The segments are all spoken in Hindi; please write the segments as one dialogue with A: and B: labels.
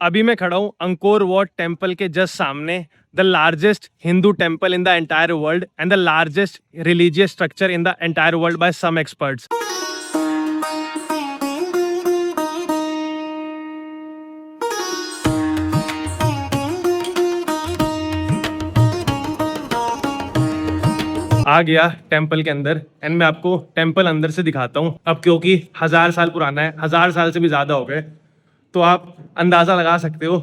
A: अभी मैं खड़ा हूँ अंकोर वॉट टेम्पल के जस्ट सामने, the largest Hindu temple in the entire world and the largest religious structure in the entire world by some experts. आ गया टेम्पल के अंदर एंड मैं आपको टेम्पल अंदर से दिखाता हूँ। अब क्योंकि 1000 साल पुराना है, 1000 साल से भी ज़्यादा हो गए, तो आप अंदाज़ा लगा सकते हो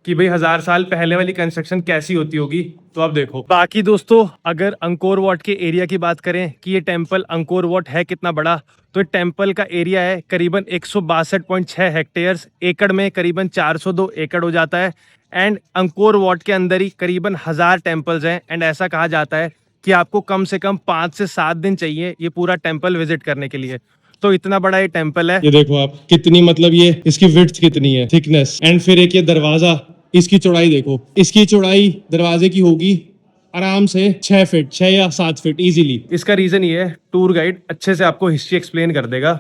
A: कि भाई 1000 साल पहले वाली कंस्ट्रक्शन कैसी होती होगी। तो आप देखो। बाकी दोस्तों, अगर अंकोर वॉट के एरिया की बात करें कि ये टेम्पल अंकोर वॉट है कितना बड़ा, तो टेम्पल का एरिया है करीबन 162.6 हेक्टेयर्स, एकड़ में करीबन 402 एकड़ हो जाता है। एंड अंकोर वॉट के अंदर ही करीबन 1000 टेम्पल्स हैं। एंड ऐसा कहा जाता है कि आपको कम से कम 5 से 7 दिन चाहिए ये पूरा टेम्पल विजिट करने के लिए। तो इतना बड़ा ये टेम्पल है।
B: ये देखो आप कितनी, मतलब ये इसकी विड्थ कितनी है, थिकनेस। एंड फिर एक ये दरवाजा, इसकी चौड़ाई देखो, इसकी चौड़ाई दरवाजे की होगी आराम से 6 फीट, 6 या 7 फीट इजीली।
A: इसका रीजन ये है, टूर गाइड अच्छे से आपको हिस्ट्री एक्सप्लेन कर देगा।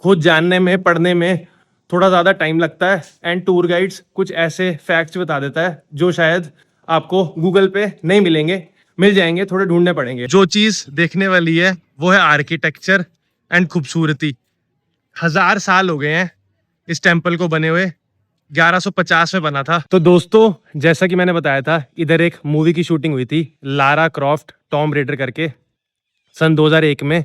A: खुद जानने में, पढ़ने में थोड़ा ज़्यादा टाइम लगता है एंड टूर गाइड्स कुछ ऐसे फैक्ट्स बता देता है जो शायद आपको गूगल पे नहीं मिलेंगे, मिल जाएंगे, थोड़े ढूंढने पड़ेंगे। जो चीज़ देखने वाली है वो है आर्किटेक्चर एंड खूबसूरती। 1000 साल हो गए हैं इस टेम्पल को बने हुए, 1150 में बना था। तो दोस्तों, जैसा कि मैंने बताया था, इधर एक मूवी की शूटिंग हुई थी, लारा क्रॉफ्ट टॉम रेडर करके, सन 2001 में।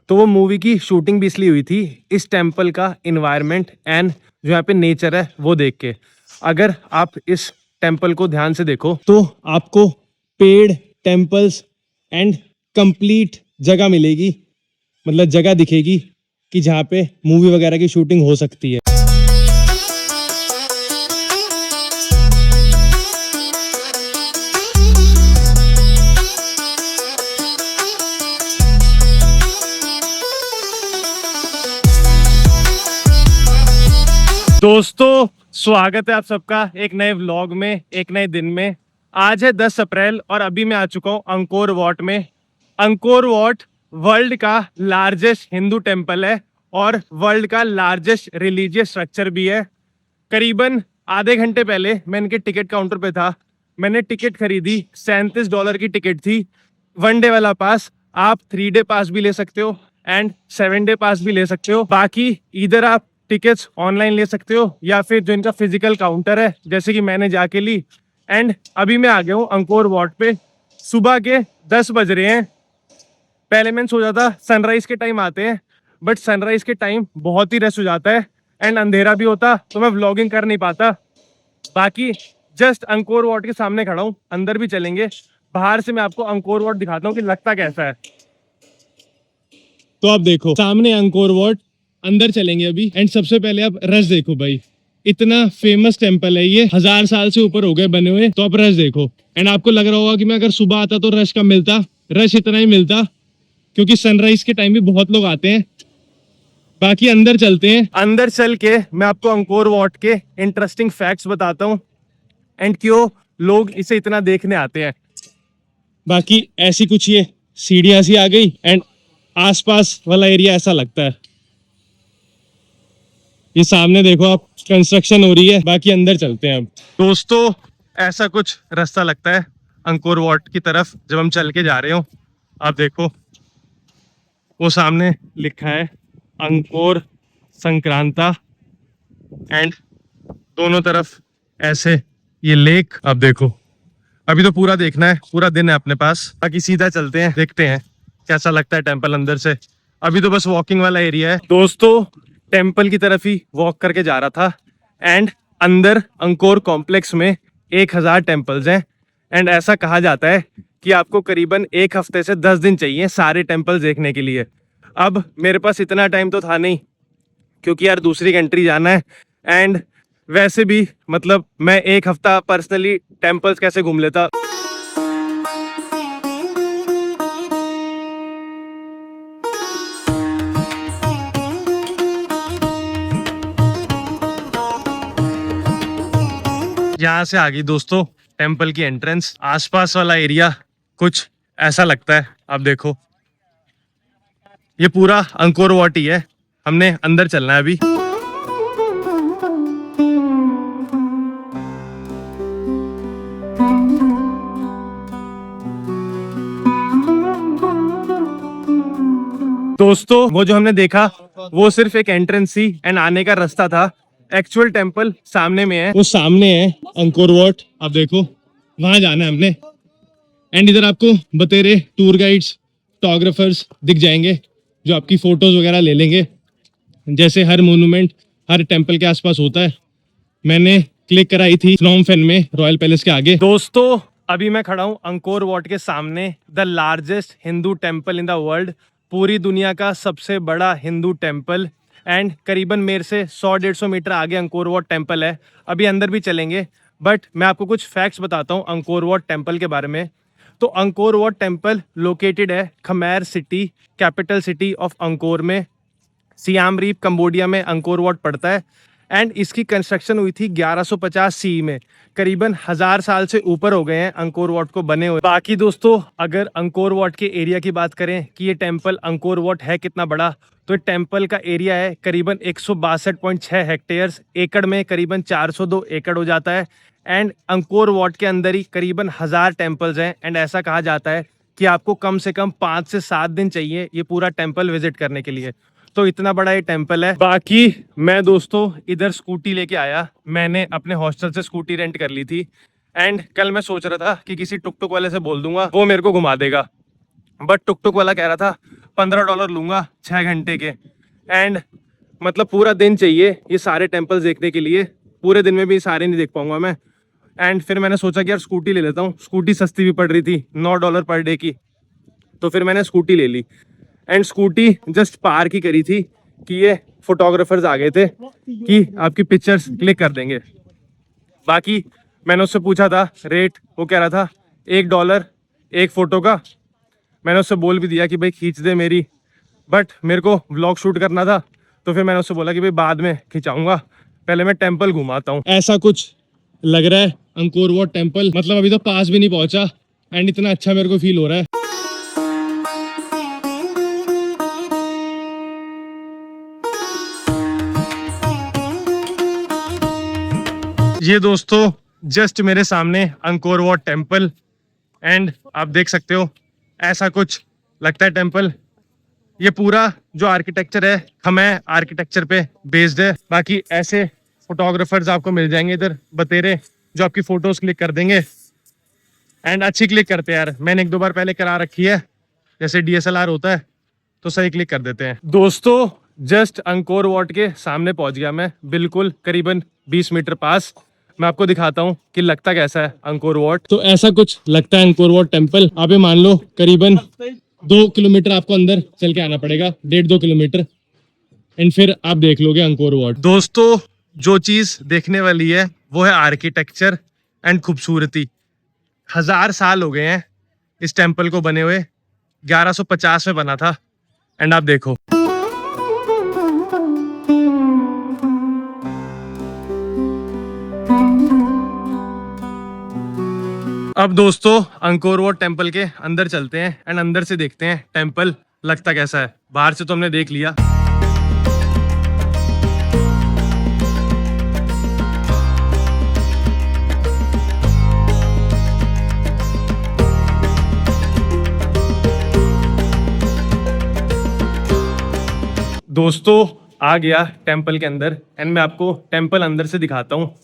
A: तो वो मूवी की शूटिंग भी इसलिए हुई थी इस टेम्पल का इन्वायरमेंट एंड जो यहाँ पे नेचर है वो देख के। अगर आप इस टेम्पल को ध्यान से देखो
B: तो आपको पेड़, टेम्पल्स एंड कंप्लीट जगह मिलेगी, मतलब जगह दिखेगी कि जहाँ पे मूवी वगैरह की शूटिंग हो सकती है।
A: दोस्तों, स्वागत है आप सबका एक नए व्लॉग में, एक नए दिन में। आज है 10 अप्रैल और अभी मैं आ चुका हूँ अंकोर वॉट में। अंकोर वॉट वर्ल्ड का लार्जेस्ट हिंदू टेम्पल है और वर्ल्ड का लार्जेस्ट रिलीजियस स्ट्रक्चर भी है। करीबन आधे घंटे पहले मैं इनके टिकट काउंटर पे था। मैंने टिकट खरीदी, $37 की टिकट थी। 1 डे वाला पास, आप 3 डे पास भी ले सकते हो एंड 7 डे पास भी ले सकते हो। बाकी इधर आप टिकट्स ऑनलाइन ले सकते हो या फिर जो इनका फिजिकल काउंटर है, जैसे कि मैंने जाके ली। एंड अभी मैं आ गया हूँ अंकोर वॉट पे। सुबह के 10 बज रहे हैं। पहले मैंने सोचा था सनराइज के टाइम आते हैं, बट सनराइज के टाइम बहुत ही रश हो जाता है एंड अंधेरा भी होता, तो मैं व्लॉगिंग कर नहीं पाता। बाकी जस्ट अंकोर वॉट के सामने खड़ा हूँ, अंदर भी चलेंगे। बाहर से मैं आपको अंकोर वॉट दिखाता हूँ कि लगता कैसा है।
B: तो आप देखो सामने अंकोर वॉट, अंदर चलेंगे अभी। एंड सबसे पहले आप रश देखो भाई, इतना फेमस टेम्पल है ये, 1000 साल से ऊपर हो गए बने हुए। तो आप रश देखो। एंड आपको लग रहा होगा कि मैं अगर सुबह आता तो रश कम मिलता, रश इतना ही मिलता क्योंकि सनराइज के टाइम भी बहुत लोग आते हैं। बाकी अंदर चलते हैं।
A: अंदर चल के मैं आपको अंकोर वॉट के इंटरेस्टिंग फैक्ट्स बताता हूँ एंड क्यों लोग इसे इतना देखने आते हैं।
B: बाकी ऐसी कुछ ये सीढ़ियां सी आ गई एंड आसपास वाला एरिया ऐसा लगता है। ये सामने देखो आप, कंस्ट्रक्शन हो रही है। बाकी अंदर चलते हैं अब।
A: दोस्तों, ऐसा कुछ रास्ता लगता है अंकोर वॉट की तरफ जब हम चल के जा रहे हो। आप देखो वो सामने लिखा है अंकोर संक्रांता एंड दोनों तरफ ऐसे ये लेक। अब देखो, अभी तो पूरा देखना है, पूरा दिन है अपने पास। बाकी सीधा चलते हैं, देखते हैं कैसा लगता है टेम्पल अंदर से। अभी तो बस वॉकिंग वाला एरिया है। दोस्तों, टेम्पल की तरफ ही वॉक करके जा रहा था एंड अंदर अंकोर कॉम्प्लेक्स में 1000 टेम्पल्स हैं। एंड ऐसा कहा जाता है कि आपको करीबन 1 हफ्ते से 10 दिन चाहिए सारे टेम्पल्स देखने के लिए। अब मेरे पास इतना टाइम तो था नहीं क्योंकि यार दूसरी कंट्री जाना है एंड वैसे भी मतलब मैं 1 हफ्ता पर्सनली टेम्पल्स कैसे घूम लेता। यहाँ से आ गई दोस्तों टेम्पल की एंट्रेंस। आसपास वाला एरिया कुछ ऐसा लगता है। आप देखो, ये पूरा अंकोर वॉट ही है। हमने अंदर चलना है अभी। दोस्तों वो जो हमने देखा वो सिर्फ एक एंट्रेंस थी एंड आने का रास्ता था। एक्चुअल टेम्पल सामने में है।
B: वो सामने है अंकोर वाट, आप देखो वहां जाना है हमने। एंड इधर आपको बतेरे टूर गाइड्स, फोटोग्राफर्स दिख जाएंगे जो आपकी फोटोज वगैरह ले लेंगे, जैसे हर मोन्यूमेंट हर टेम्पल के आसपास होता है। मैंने क्लिक कराई थी फ्नॉम पेन में, रॉयल पैलेस के आगे।
A: दोस्तों अभी मैं खड़ा हूँ अंकोर वाट के सामने, the largest Hindu temple in the world, पूरी दुनिया का सबसे बड़ा हिंदू टेम्पल। एंड करीबन मेरे से 100-150 मीटर आगे अंकोर वाट टेम्पल है। अभी अंदर भी चलेंगे, बट मैं आपको कुछ फैक्ट्स बताता हूँ अंकोर वाट टेम्पल के बारे में। तो अंकोर वाट टेम्पल लोकेटेड है Khmer city, capital city of Angkor में। सियाम रीप कंबोडिया में अंकोर वाट पड़ता है। एंड इसकी कंस्ट्रक्शन हुई थी 1150 सी में। करीबन 1000 साल से ऊपर हो गए हैं अंकोर वाट को बने हुए। बाकी दोस्तों अगर अंकोर वाट के एरिया की बात करें कि ये टेम्पल अंकोर वाट है कितना बड़ा, तो ये टेम्पल का एरिया है करीबन 162.6 हेक्टेयर्स। एकड़ में करीबन 402 एकड़ हो जाता है। एंड अंकोर वाट के अंदर ही करीबन 1000 टेम्पल्स हैं। एंड ऐसा कहा जाता है कि आपको कम से कम 5 से 7 दिन चाहिए ये पूरा टेम्पल विजिट करने के लिए। तो इतना बड़ा ये टेम्पल है। बाकी मैं दोस्तों इधर स्कूटी लेके आया, मैंने अपने हॉस्टल से स्कूटी रेंट कर ली थी। एंड कल मैं सोच रहा था कि किसी टुक टुक वाले से बोल दूंगा, वो मेरे को घुमा देगा, बट टुक टुक वाला कह रहा था $15 लूंगा 6 घंटे के। एंड मतलब पूरा दिन चाहिए ये सारे टेम्पल्स देखने के लिए, पूरे दिन में भी सारे नहीं देख पाऊंगा मैं। एंड फिर मैंने सोचा कि यार स्कूटी ले लेता हूँ, स्कूटी सस्ती भी पड़ रही थी $9 पर डे की, तो फिर मैंने स्कूटी ले ली। एंड स्कूटी जस्ट पार्क ही करी थी कि ये फोटोग्राफर्स आ गए थे कि आपकी पिक्चर्स क्लिक कर देंगे। बाकी मैंने उससे पूछा था रेट, वो कह रहा था $1 एक फ़ोटो का। मैंने उससे बोल भी दिया कि भाई खींच दे मेरी, बट मेरे को व्लॉग शूट करना था, तो फिर मैंने उससे बोला कि भाई बाद में खिंचाऊंगा, पहले मैं टेम्पल घुमाता हूँ।
B: ऐसा कुछ लग रहा है अंकोर वाट टेम्पल, मतलब अभी तो पास भी नहीं पहुंचा एंड इतना अच्छा मेरे को फील हो रहा है।
A: ये दोस्तों जस्ट मेरे सामने अंकोर वाट टेम्पल। एंड आप देख सकते हो ऐसा कुछ लगता है टेम्पल। ये पूरा जो आर्किटेक्चर है खमेर आर्किटेक्चर पे बेस्ड है। बाकी ऐसे फोटोग्राफर्स आपको मिल जाएंगे इधर बतेरे, जो आपकी फोटोज क्लिक कर देंगे। एंड अच्छी क्लिक करते हैं यार, मैंने 1-2 बार पहले करा रखी है, जैसे DSLR होता है तो सही क्लिक कर देते हैं। दोस्तों जस्ट अंकोर वाट के सामने पहुंच गया मैं, बिल्कुल करीबन 20 मीटर पास। मैं आपको दिखाता हूँ कि लगता कैसा है अंकोर वाट।
B: तो ऐसा कुछ लगता है अंकोर वाट टेम्पल। आप ये मान लो करीबन 2 किलोमीटर आपको अंदर चल के आना पड़ेगा, 1.5-2 किलोमीटर, एंड फिर आप देख लोगे अंकोर वाट।
A: दोस्तों जो चीज देखने वाली है वो है आर्किटेक्चर एंड खूबसूरती। 1000 साल हो गए हैं इस टेम्पल को बने हुए, 1150 में बना था। एंड आप देखो अब दोस्तों अंकोर वाट टेम्पल के अंदर चलते हैं एंड अंदर से देखते हैं टेम्पल लगता कैसा है। बाहर से तो हमने देख लिया। दोस्तों आ गया टेम्पल के अंदर एंड मैं आपको टेम्पल अंदर से दिखाता हूँ।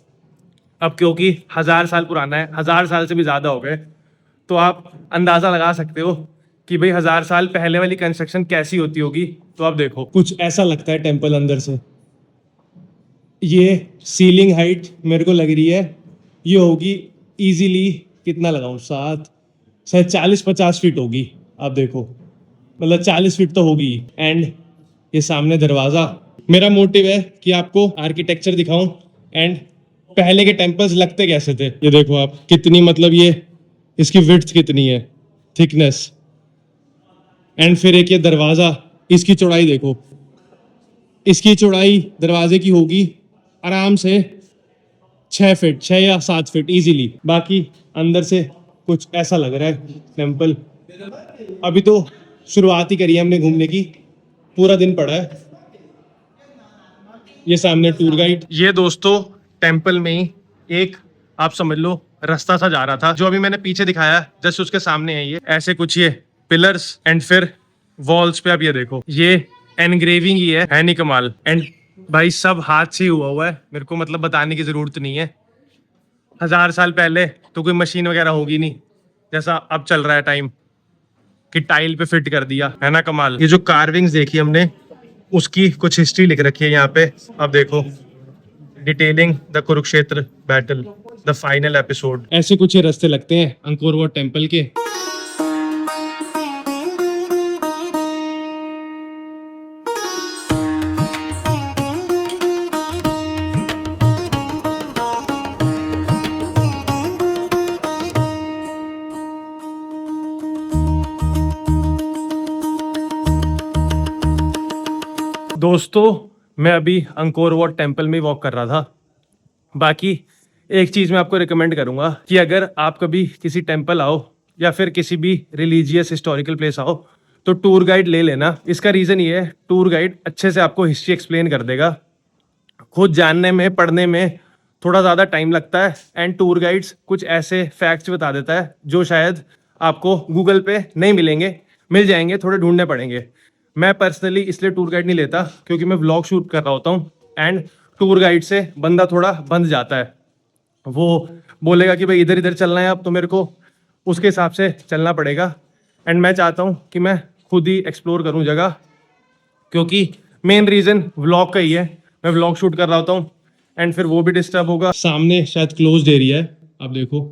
A: अब क्योंकि 1000 साल पुराना है, 1000 साल से भी ज़्यादा हो गए, तो आप अंदाज़ा लगा सकते हो कि भाई 1000 साल पहले वाली कंस्ट्रक्शन कैसी होती होगी। तो आप देखो
B: कुछ ऐसा लगता है टेम्पल अंदर से। ये सीलिंग हाइट मेरे को लग रही है ये होगी इजीली, कितना लगाऊं, 7 शायद 40-50 फीट होगी। आप देखो मतलब 40 फीट तो होगी। एंड ये सामने दरवाजा। मेरा मोटिव है कि आपको आर्किटेक्चर दिखाऊं एंड पहले के टेम्पल्स लगते कैसे थे। ये देखो आप कितनी, मतलब ये इसकी विड्थ कितनी है, थिकनेस। एंड फिर एक ये दरवाजा, इसकी चौड़ाई देखो, इसकी चौड़ाई दरवाजे की होगी आराम से 6 फीट, 6 या 7 फीट इजीली। बाकी अंदर से कुछ ऐसा लग रहा है टेम्पल। अभी तो शुरुआत ही करी है हमने घूमने की, पूरा दिन पड़ा है। ये सामने टूर गाइड।
A: ये दोस्तों टेम्पल में ही एक आप समझ लो रास्ता सा जा रहा था, जो अभी मैंने पीछे दिखाया जस्ट उसके सामने है। ये ऐसे कुछ ये पिलर्स एंड फिर वॉल्स पे आप ये देखो, ये एनग्रेविंग ही है नहीं कमाल। एंड भाई सब हाथ से ही हुआ है, मेरे को मतलब बताने की जरूरत नहीं है। 1000 साल पहले तो कोई मशीन वगैरह होगी नहीं, जैसा अब चल रहा है टाइम कि टाइल पे फिट कर दिया, है ना कमाल। ये जो कार्विंग्स देखी हमने, उसकी कुछ हिस्ट्री लिख रखी है यहाँ पे। अब देखो, detailing the Kurukshetra battle, the final episode. ऐसे कुछ ये रास्ते लगते हैं अंकोर वाट टेम्पल के। दोस्तों मैं अभी अंकोर वाट टेम्पल में वॉक कर रहा था। बाकी एक चीज़ मैं आपको रिकमेंड करूंगा कि अगर आप कभी किसी टेम्पल आओ या फिर किसी भी रिलीजियस हिस्टोरिकल प्लेस आओ तो टूर गाइड ले लेना। इसका रीज़न ये है, टूर गाइड अच्छे से आपको हिस्ट्री एक्सप्लेन कर देगा। खुद जानने में पढ़ने में थोड़ा ज़्यादा टाइम लगता है, एंड टूर गाइड्स कुछ ऐसे फैक्ट्स बता देता है जो शायद आपको गूगल पे नहीं मिलेंगे, मिल जाएंगे, थोड़े ढूंढने पड़ेंगे। मैं पर्सनली इसलिए टूर गाइड नहीं लेता क्योंकि मैं व्लॉग शूट कर रहा होता हूँ, एंड टूर गाइड से बंदा थोड़ा बंध जाता है। वो बोलेगा कि भाई इधर इधर चलना है, अब तो मेरे को उसके हिसाब से चलना पड़ेगा। एंड मैं चाहता हूँ कि मैं खुद ही एक्सप्लोर करूँ जगह, क्योंकि मेन रीज़न व्लॉग का ही है। मैं व्लॉग शूट कर रहा होता हूँ एंड फिर वो भी डिस्टर्ब होगा। सामने शायद क्लोज्ड एरिया है, आप देखो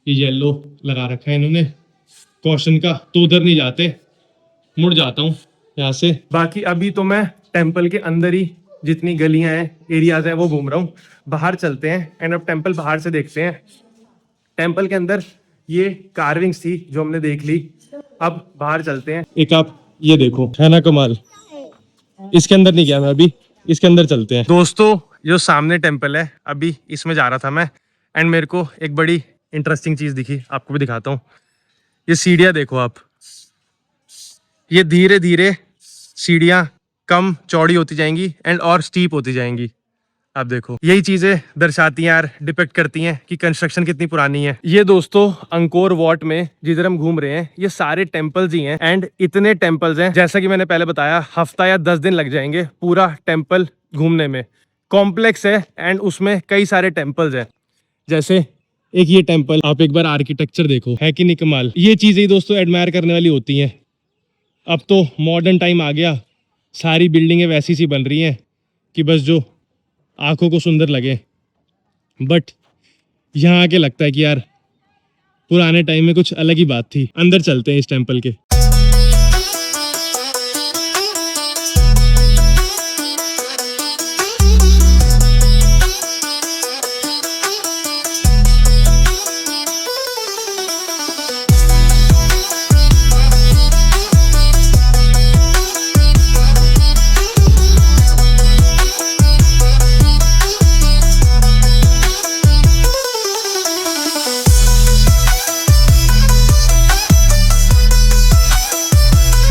A: ये येलो लगा रखा है इन्होंने कॉशन का, तो उधर नहीं जाते, मुड़ जाता हूँ यहाँ से। बाकी अभी तो मैं टेम्पल के अंदर ही जितनी गलियां हैं, एरियाज हैं, वो घूम रहा हूँ। बाहर चलते हैं एंड अब टेम्पल बाहर से देखते हैं। टेम्पल के अंदर ये कार्विंग्स थी जो हमने देख ली, अब बाहर चलते हैं। एक आप ये देखो, है ना कमाल। इसके अंदर नहीं गया मैं अभी, इसके अंदर चलते हैं। दोस्तों जो सामने टेम्पल है, अभी इसमें जा रहा था मैं, एंड मेरे को एक बड़ी इंटरेस्टिंग चीज दिखी, आपको भी दिखाता हूँ। ये सीढ़ियाँ देखो आप, ये धीरे धीरे सीढ़ियाँ कम चौड़ी होती जाएंगी एंड और स्टीप होती जाएंगी। आप देखो, यही चीजें दर्शाती हैं यार, डिपेक्ट करती हैं कि कंस्ट्रक्शन कितनी पुरानी है। ये दोस्तों अंकोर वाट में जिधर हम घूम रहे हैं, ये सारे टेम्पल्स ही हैं, एंड इतने टेम्पल्स हैं, जैसा कि मैंने पहले बताया, हफ्ता या 10 दिन लग जाएंगे पूरा टेम्पल घूमने में। कॉम्प्लेक्स है एंड उसमें कई सारे टेम्पल्स हैं। जैसे एक ये टेम्पल, आप एक बार आर्किटेक्चर देखो, है कि नहीं कमाल। ये चीजें दोस्तों एडमायर करने वाली होती हैं। अब तो मॉडर्न टाइम आ गया, सारी बिल्डिंगें वैसी सी बन रही हैं कि बस जो आंखों को सुंदर लगे, बट यहाँ आके लगता है कि यार पुराने टाइम में कुछ अलग ही बात थी। अंदर चलते हैं इस टेम्पल के।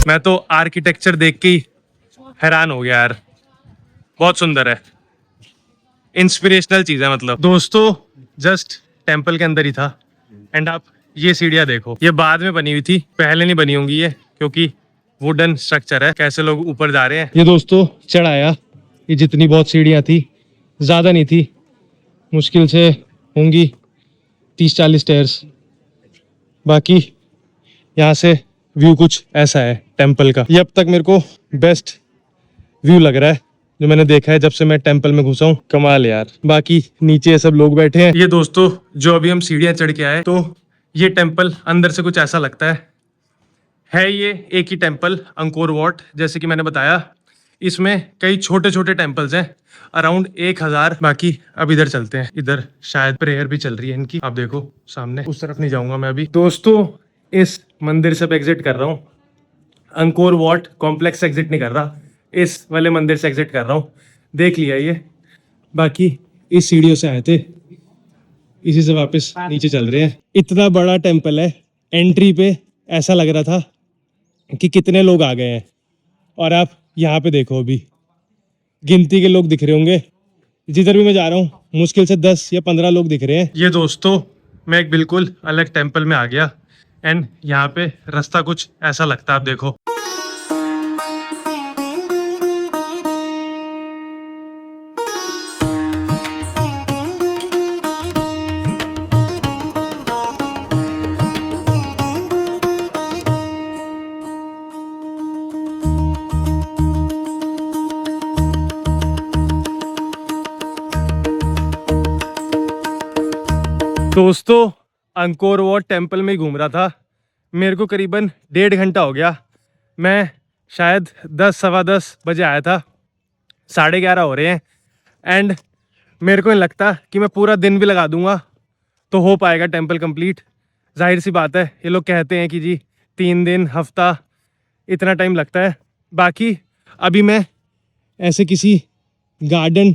A: मैं तो आर्किटेक्चर देख के ही हैरान हो गया यार, बहुत सुंदर है, इंस्पिरेशनल चीज है। मतलब दोस्तों जस्ट टेम्पल के अंदर ही था, एंड आप ये सीढ़ियाँ देखो, ये बाद में बनी हुई थी, पहले नहीं बनी होंगी ये, क्योंकि वुडन स्ट्रक्चर है। कैसे लोग ऊपर जा रहे हैं। ये दोस्तों चढ़ाया, ये जितनी बहुत सीढ़ियाँ थी, ज्यादा नहीं थी, मुश्किल से होंगी 30-40 स्टेयर्स। बाकी यहाँ से व्यू कुछ ऐसा है टेम्पल का। ये अब तक मेरे को बेस्ट व्यू लग रहा है जो मैंने देखा है जब से मैं टेम्पल में घुसा हूँ। कमाल यार। बाकी नीचे सब लोग बैठे हैं। ये दोस्तों जो अभी हम सीढ़ियाँ चढ़ के आए, तो ये टेम्पल अंदर से कुछ ऐसा लगता है ये एक ही टेम्पल अंकोर वाट। जैसे कि मैंने बताया, इसमें कई छोटे छोटे टेम्पल्स हैं, अराउंड 1000। बाकी अब इधर चलते हैं, इधर शायद प्रेयर भी चल रही है इनकी। आप देखो सामने, उस तरफ नहीं जाऊंगा मैं अभी। दोस्तों इस मंदिर से एग्जिट कर रहा हूँ, अंकोर वाट कॉम्प्लेक्स से एग्जिट नहीं कर रहा, इस वाले मंदिर से एग्जिट कर रहा हूँ। देख लिया ये। बाकी इस सीढ़ियों से आए थे, इसी से वापस नीचे चल रहे हैं। इतना बड़ा टेम्पल है, एंट्री पे ऐसा लग रहा था कि कितने लोग आ गए हैं, और आप यहाँ पे देखो अभी गिनती के लोग दिख रहे होंगे। जिधर भी मैं जा रहा हूँ मुश्किल से 10 या 15 लोग दिख रहे हैं। ये दोस्तों मैं एक बिल्कुल अलग टेम्पल में आ गया, एंड यहाँ पे रास्ता कुछ ऐसा लगता है, आप देखो। दोस्तों अंकोर वाट टेम्पल में ही घूम रहा था। मेरे को करीबन 1.5 घंटा हो गया। मैं शायद 10 सवा 10 बजे आया था, 11:30 हो रहे हैं एंड मेरे को नहीं लगता कि मैं पूरा दिन भी लगा दूंगा तो हो पाएगा टेम्पल कंप्लीट। जाहिर सी बात है, ये लोग कहते हैं कि जी 3 दिन हफ्ता इतना टाइम लगता है। बाकी अभी मैं ऐसे किसी गार्डन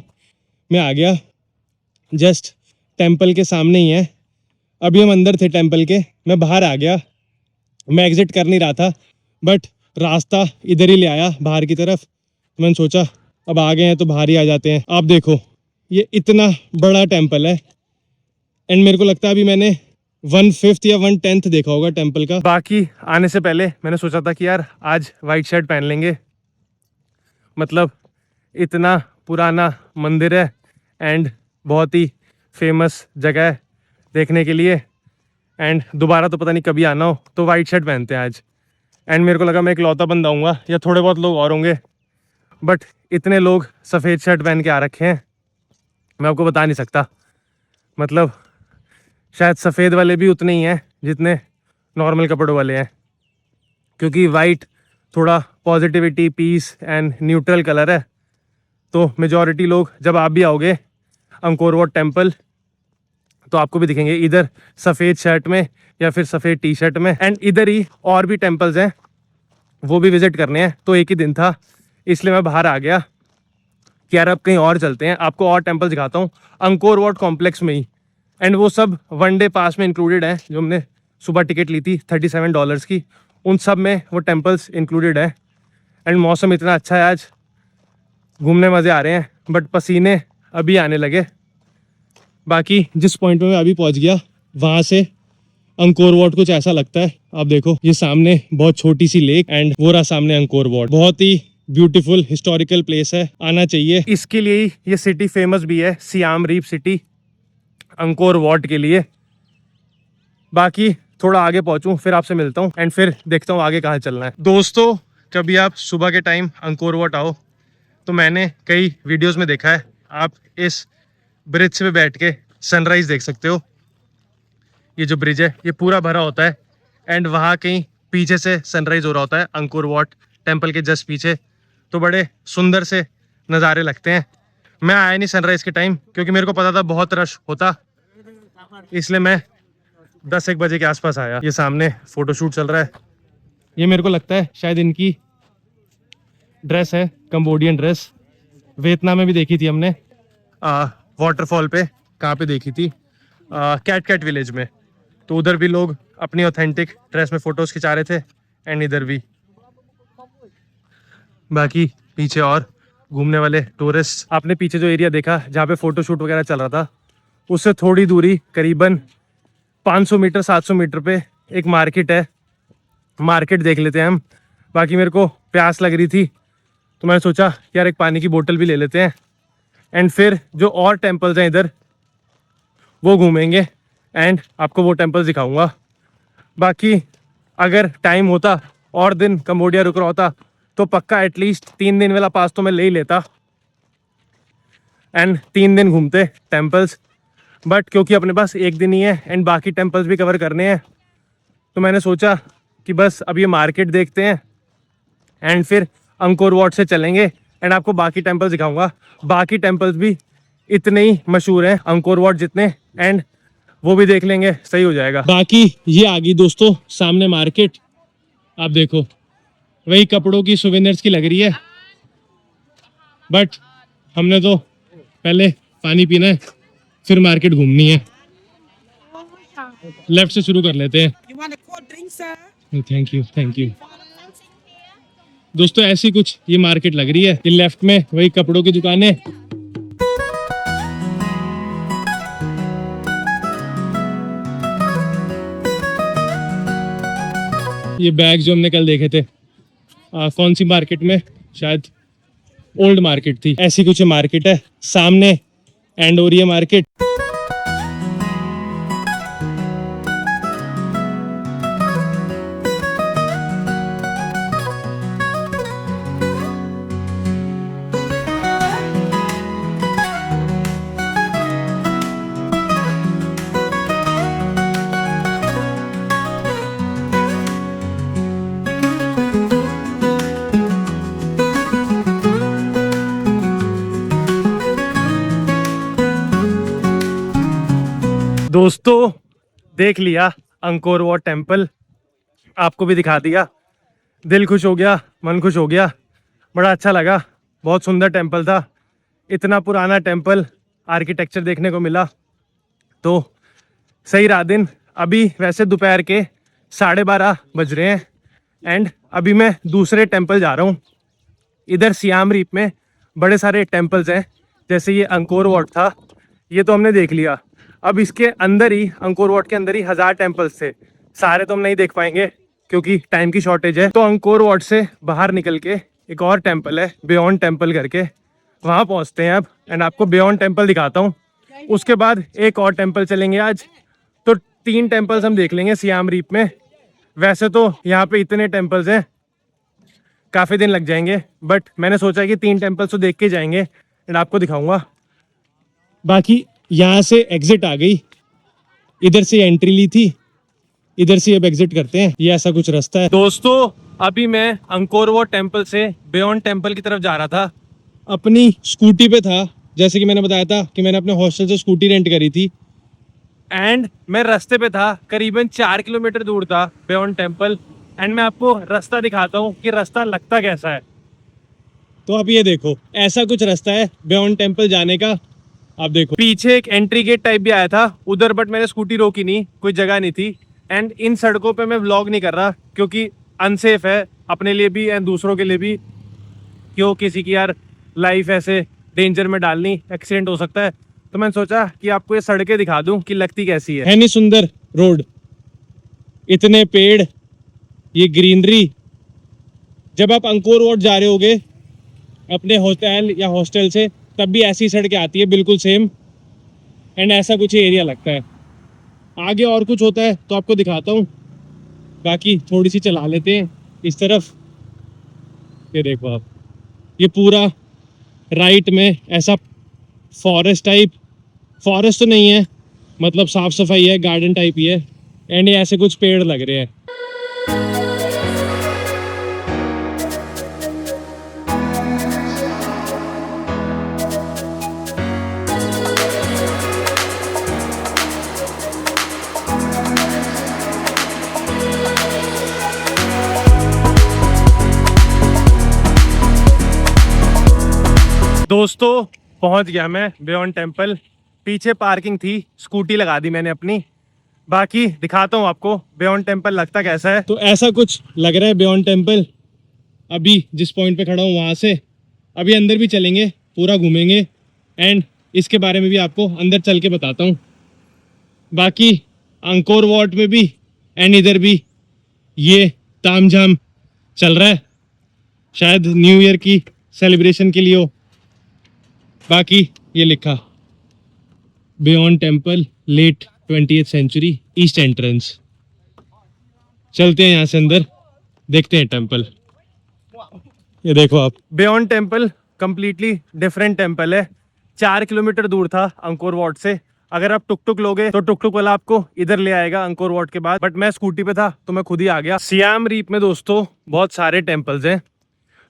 A: में आ गया, जस्ट टेम्पल के सामने ही है। अभी हम अंदर थे टेम्पल के, मैं बाहर आ गया। मैं एग्जिट कर नहीं रहा था बट रास्ता इधर ही ले आया बाहर की तरफ। मैंने सोचा अब आ गए हैं तो बाहर ही आ जाते हैं। आप देखो ये इतना बड़ा टेम्पल है एंड मेरे को लगता है अभी मैंने 1/5 या 1/10 देखा होगा टेम्पल का। बाकी आने से पहले मैंने सोचा था कि यार आज वाइट शर्ट पहन लेंगे, मतलब इतना पुराना मंदिर है एंड बहुत ही फेमस जगह है देखने के लिए एंड दोबारा तो पता नहीं कभी आना हो तो वाइट शर्ट पहनते हैं आज। एंड मेरे को लगा मैं इकलौता बंदा हूँगा या थोड़े बहुत लोग और होंगे, बट इतने लोग सफ़ेद शर्ट पहन के आ रखे हैं मैं आपको बता नहीं सकता। मतलब शायद सफ़ेद वाले भी उतने ही हैं जितने नॉर्मल कपड़ों वाले हैं, क्योंकि वाइट थोड़ा positivity, peace and neutral colour है। तो मेजॉरिटी लोग, जब आप भी आओगे अंकोर वाट टेम्पल तो आपको भी दिखेंगे इधर सफ़ेद शर्ट में या फिर सफ़ेद टी शर्ट में। एंड इधर ही और भी टेम्पल्स हैं, वो भी विज़िट करने हैं। तो एक ही दिन था इसलिए मैं बाहर आ गया कि यार अब कहीं और चलते हैं, आपको और टेम्पल दिखाता हूँ अंकोर वाट कॉम्प्लेक्स में ही। एंड वो सब 1 डे पास में इंक्लूडेड है। जो हमने सुबह टिकट ली थी $37 की, उन सब में वो टेम्पल्स इंक्लूडेड है। एंड मौसम इतना अच्छा है आज, घूमने मज़े आ रहे हैं, बट पसीने अभी आने लगे। बाकी जिस पॉइंट में मैं अभी पहुंच गया वहाँ से अंकोर वाट कुछ ऐसा लगता है। आप देखो ये सामने बहुत छोटी सी लेक एंड वो रहा सामने अंकोर वाट। बहुत ही ब्यूटीफुल हिस्टोरिकल प्लेस है, आना चाहिए। इसके लिए ही ये सिटी फेमस भी है, Siem Reap city, Angkor Wat के लिए। बाकी थोड़ा आगे पहुंचूं फिर आपसे मिलता हूं एंड फिर देखता हूं आगे कहाँ चलना है। दोस्तों कभी आप सुबह के टाइम अंकोर वाट आओ तो मैंने कई वीडियोस में देखा है आप इस ब्रिज पे बैठ के सनराइज देख सकते हो। ये जो ब्रिज है ये पूरा भरा होता है एंड वहाँ कहीं पीछे से सनराइज हो रहा होता है अंकोर वाट टेम्पल के जस्ट पीछे। तो बड़े सुंदर से नज़ारे लगते हैं। मैं आया नहीं सनराइज के टाइम क्योंकि मेरे को पता था बहुत रश होता, इसलिए मैं 10-1 बजे के आसपास आया। ये सामने फोटोशूट चल रहा है। ये मेरे को लगता है शायद इनकी ड्रेस है, कंबोडियन ड्रेस। वियतनाम में भी देखी थी हमने वाटरफॉल पे। कहाँ पे देखी थी? कैट विलेज में। तो उधर भी लोग अपनी ऑथेंटिक ड्रेस में फ़ोटोज़ खिंचा रहे थे एंड इधर भी। बाकी पीछे और घूमने वाले टूरिस्ट। आपने पीछे जो एरिया देखा जहाँ पे फ़ोटोशूट वगैरह चल रहा था, उससे थोड़ी दूरी करीबन 500 मीटर 700 मीटर पे एक मार्केट है। मार्केट देख लेते हैं हम। बाकी मेरे को प्यास लग रही थी तो मैंने सोचा यार एक पानी की बोतल भी ले लेते हैं एंड फिर जो और टेम्पल्स हैं इधर वो घूमेंगे एंड आपको वो टेम्पल्स दिखाऊंगा। बाकी अगर टाइम होता और दिन कंबोडिया रुक रहा होता तो पक्का एटलीस्ट 3 दिन वाला पास तो मैं ले ही लेता एंड 3 दिन घूमते टेम्पल्स। बट क्योंकि अपने पास 1 दिन ही है एंड बाकी टेम्पल्स भी कवर करने हैं तो मैंने सोचा कि बस अब ये मार्केट देखते हैं एंड फिर अंकोर वाट से चलेंगे एंड आपको बाकी टेम्पल्स दिखाऊंगा। बाकी टेम्पल्स भी इतने ही मशहूर हैं अंकोर वाट जितने, एंड वो भी देख लेंगे, सही हो जाएगा। बाकी ये आ गई दोस्तों सामने मार्केट। आप देखो वही कपड़ों की, सुवेनियर्स की लग रही है, बट हमने तो पहले पानी पीना है फिर मार्केट घूमनी है। लेफ्ट से शुरू कर लेते हैं।
C: You want a cold drink, sir?
B: Thank you दोस्तों। ऐसी कुछ ये मार्केट लग रही है। ये लेफ्ट में वही कपड़ों की दुकानें, ये बैग जो हमने कल देखे थे कौन सी मार्केट में, शायद ओल्ड मार्केट थी। ऐसी कुछ मार्केट है सामने एंडोरिया मार्केट।
A: दोस्तों देख लिया अंकोर वाट टेम्पल, आपको भी दिखा दिया, दिल खुश हो गया, मन खुश हो गया, बड़ा अच्छा लगा। बहुत सुंदर टेम्पल था, इतना पुराना टेम्पल आर्किटेक्चर देखने को मिला तो सही रहा दिन। अभी वैसे दोपहर के 12:30 बज रहे हैं एंड अभी मैं दूसरे टेम्पल जा रहा हूँ। इधर सियाम रीप में बड़े सारे टेम्पल्स हैं, जैसे ये अंकोर वाट था, ये तो हमने देख लिया। अब इसके अंदर ही, अंकोर वाट के अंदर ही 1000 टेम्पल्स थे, सारे तो हम नहीं देख पाएंगे क्योंकि टाइम की शॉर्टेज है। तो अंकोर वाट से बाहर निकल के एक और टेम्पल है बियॉन्ड टेम्पल करके, वहाँ पहुँचते हैं अब एंड आपको बियॉन्ड टेम्पल दिखाता हूँ। उसके बाद एक और टेम्पल चलेंगे आज, तो 3 टेम्पल्स हम देख लेंगे सियाम रीप में। वैसे तो यहाँ पे इतने टेम्पल्स हैं, काफ़ी दिन लग जाएंगे, बट मैंने सोचा कि 3 टेम्पल्स तो देख के जाएंगे एंड आपको दिखाऊंगा।
B: बाकी यहाँ से एग्जिट आ गई, इधर से एंट्री ली थी, इधर से अब एग्जिट करते हैं। ये ऐसा कुछ रास्ता है।
A: दोस्तों अभी मैं अंकोर वाट टेम्पल से बियॉन्ड टेम्पल की तरफ जा रहा था।
B: अपनी स्कूटी पे था, जैसे कि मैंने बताया था कि मैंने अपने हॉस्टल से स्कूटी रेंट करी थी
A: एंड मैं रास्ते पे था, करीबन 4 किलोमीटर दूर था बियॉन्ड टेम्पल एंड मैं आपको रास्ता दिखाता हूँ कि रास्ता लगता कैसा है।
B: तो आप ये देखो, ऐसा कुछ रास्ता है बियॉन्ड टेम्पल जाने का। आप देखो
A: पीछे एक एंट्री गेट टाइप भी आया था उधर, बट मैंने स्कूटी रोकी नहीं, कोई जगह नहीं थी। एंड इन सड़कों पे मैं व्लॉग नहीं कर रहा क्योंकि अनसेफ है अपने लिए भी एंड दूसरों के लिए भी। क्यों किसी की यार लाइफ ऐसे डेंजर में डालनी, एक्सीडेंट हो सकता है। तो मैंने सोचा कि आपको ये सड़कें दिखा दूं कि लगती कैसी है।
B: नहीं सुंदर रोड, इतने पेड़, ये ग्रीनरी। जब आप अंकोर वाट जा रहे होगे अपने होटल या हॉस्टल से, तब भी ऐसी सड़कें आती है बिल्कुल सेम एंड ऐसा कुछ एरिया लगता है। आगे और कुछ होता है तो आपको दिखाता हूँ, बाकी थोड़ी सी चला लेते हैं इस तरफ। ये देखो आप, ये पूरा राइट में ऐसा फॉरेस्ट टाइप, फॉरेस्ट तो नहीं है, मतलब साफ सफाई है, गार्डन टाइप ही है एंड ये ऐसे कुछ पेड़ लग रहे हैं।
A: दोस्तों पहुंच गया मैं बियॉन्ड टेम्पल। पीछे पार्किंग थी, स्कूटी लगा दी मैंने अपनी। बाकी दिखाता हूँ आपको बियॉन्ड टेम्पल लगता कैसा है।
B: तो ऐसा कुछ लग रहा है बियॉन्ड टेम्पल। अभी जिस पॉइंट पे खड़ा हूँ वहाँ से अभी अंदर भी चलेंगे, पूरा घूमेंगे एंड इसके बारे में भी आपको अंदर चल के बताता हूँ। बाकी अंकोर वाट में भी एंड इधर भी ये तामझाम चल रहा है, शायद न्यू ईयर की सेलिब्रेशन के लिए हो। बाकी ये लिखा beyond temple late 20th century east entrance. चलते हैं यहाँ से अंदर, देखते हैं टेम्पल। ये देखो आप,
A: beyond temple completely different temple है। 4 किलोमीटर दूर था अंकोर वाट से। अगर आप टुक टुक लोगे तो टुक टुक वाला आपको इधर ले आएगा अंकोर वाट के बाद, बट मैं स्कूटी पे था तो मैं खुद ही आ गया। सियाम रीप में दोस्तों बहुत सारे टेम्पल्स हैं,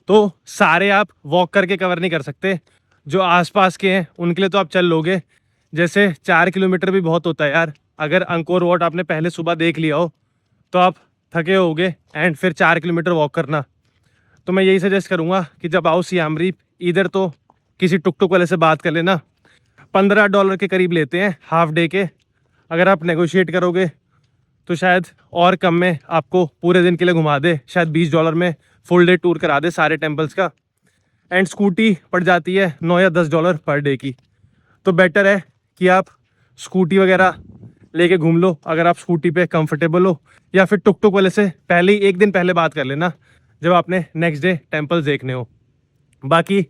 A: तो सारे आप वॉक करके कवर नहीं कर सकते। जो आसपास के हैं उनके लिए तो आप चल लोगे, जैसे 4 किलोमीटर भी बहुत होता है यार। अगर अंकोर वाट आपने पहले सुबह देख लिया हो तो आप थके होगे एंड फिर 4 किलोमीटर वॉक करना। तो मैं यही सजेस्ट करूँगा कि जब आओ सियाम रीप, इधर तो किसी टुक टुक वाले से बात कर लेना। $15 के करीब लेते हैं हाफ डे के। अगर आप नेगोशिएट करोगे तो शायद और कम में आपको पूरे दिन के लिए घुमा दे, शायद $20 में फुल डे टूर करा दे सारे टेम्पल्स का। एंड स्कूटी पड़ जाती है $9 या $10 पर डे की। तो बेटर है कि आप स्कूटी वगैरह लेके घूम लो अगर आप स्कूटी पे कंफर्टेबल हो, या फिर टुक टुक वाले से पहले ही 1 दिन पहले बात कर लेना जब आपने नेक्स्ट डे टेम्पल्स देखने हो। बाकी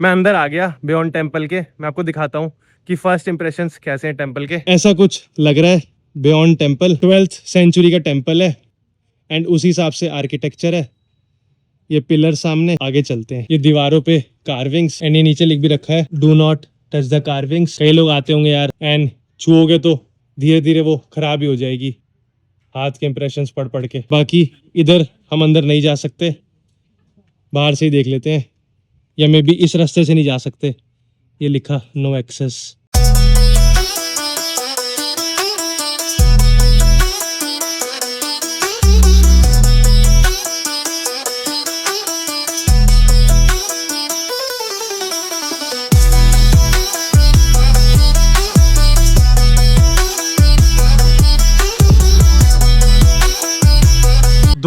A: मैं अंदर आ गया बियॉन्ड टेम्पल के, मैं आपको दिखाता हूँ कि फर्स्ट इंप्रेशंस कैसे हैं टेम्पल के।
B: ऐसा कुछ लग रहा है बियॉन्ड टेम्पल 12th सेंचुरी का टेम्पल है एंड उसी हिसाब से आर्किटेक्चर है। ये पिलर सामने, आगे चलते हैं। ये दीवारों पे कार्विंग्स एंड ये नीचे लिख भी रखा है do not touch the carvings. कई लोग आते होंगे यार एंड छुओगे तो धीरे धीरे वो खराब ही हो जाएगी हाथ के इंप्रेशंस पढ़ पढ़ के। बाकी इधर हम अंदर नहीं जा सकते, बाहर से ही देख लेते हैं, या मे बी इस रास्ते से नहीं जा सकते, ये लिखा नो एक्सेस।